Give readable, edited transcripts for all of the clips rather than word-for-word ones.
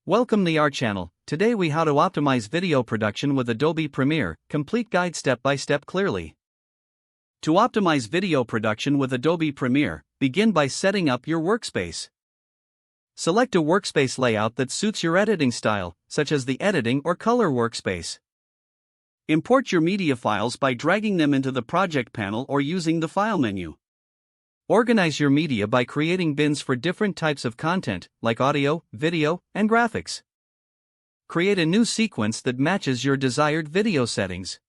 Welcome to our channel. Today we how to optimize video production with Adobe Premiere, complete guide step by step clearly. To optimize video production with Adobe Premiere, begin by setting up your workspace. Select a workspace layout that suits your editing style, such as the editing or color workspace. Import your media files by dragging them into the project panel or using the file menu. Organize your media by creating bins for different types of content, like audio, video, and graphics. Create a new sequence that matches your desired video settings.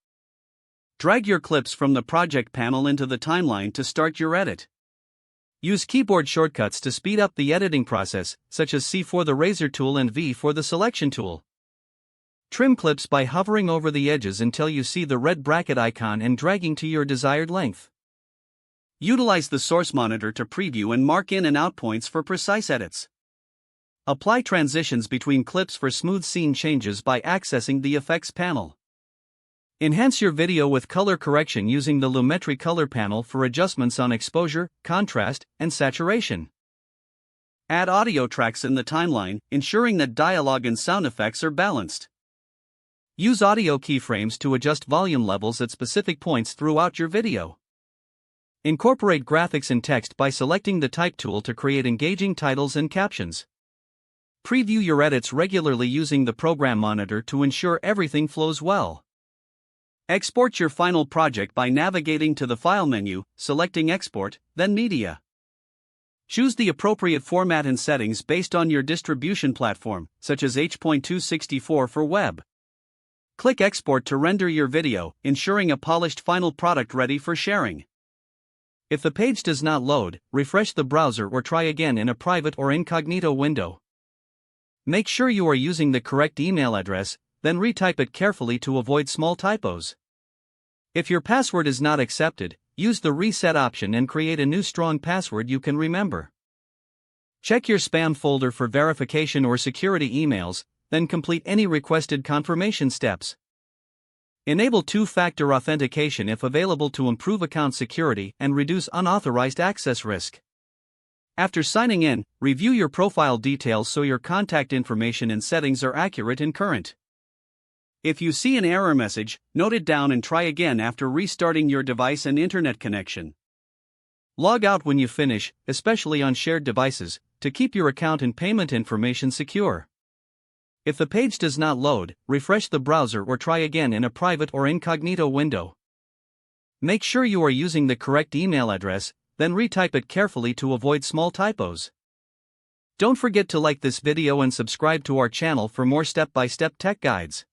Drag your clips from the project panel into the timeline to start your edit. Use keyboard shortcuts to speed up the editing process, such as C for the razor tool and V for the selection tool. Trim clips by hovering over the edges until you see the red bracket icon and dragging to your desired length. Utilize the source monitor to preview and mark in and out points for precise edits. Apply transitions between clips for smooth scene changes by accessing the effects panel. Enhance your video with color correction using the Lumetri color panel for adjustments on exposure, contrast, and saturation. Add audio tracks in the timeline, ensuring that dialogue and sound effects are balanced. Use audio keyframes to adjust volume levels at specific points throughout your video. Incorporate graphics and text by selecting the Type tool to create engaging titles and captions. Preview your edits regularly using the program monitor to ensure everything flows well. Export your final project by navigating to the File menu, selecting Export, then Media. Choose the appropriate format and settings based on your distribution platform, such as H.264 for web. Click Export to render your video, ensuring a polished final product ready for sharing. If the page does not load, refresh the browser or try again in a private or incognito window. Make sure you are using the correct email address, then retype it carefully to avoid small typos. If your password is not accepted, use the reset option and create a new strong password you can remember. Check your spam folder for verification or security emails, then complete any requested confirmation steps. Enable two-factor authentication if available to improve account security and reduce unauthorized access risk. After signing in, review your profile details so your contact information and settings are accurate and current. If you see an error message, note it down and try again after restarting your device and internet connection. Log out when you finish, especially on shared devices, to keep your account and payment information secure. If the page does not load, refresh the browser or try again in a private or incognito window. Make sure you are using the correct email address, then retype it carefully to avoid small typos. Don't forget to like this video and subscribe to our channel for more step-by-step tech guides.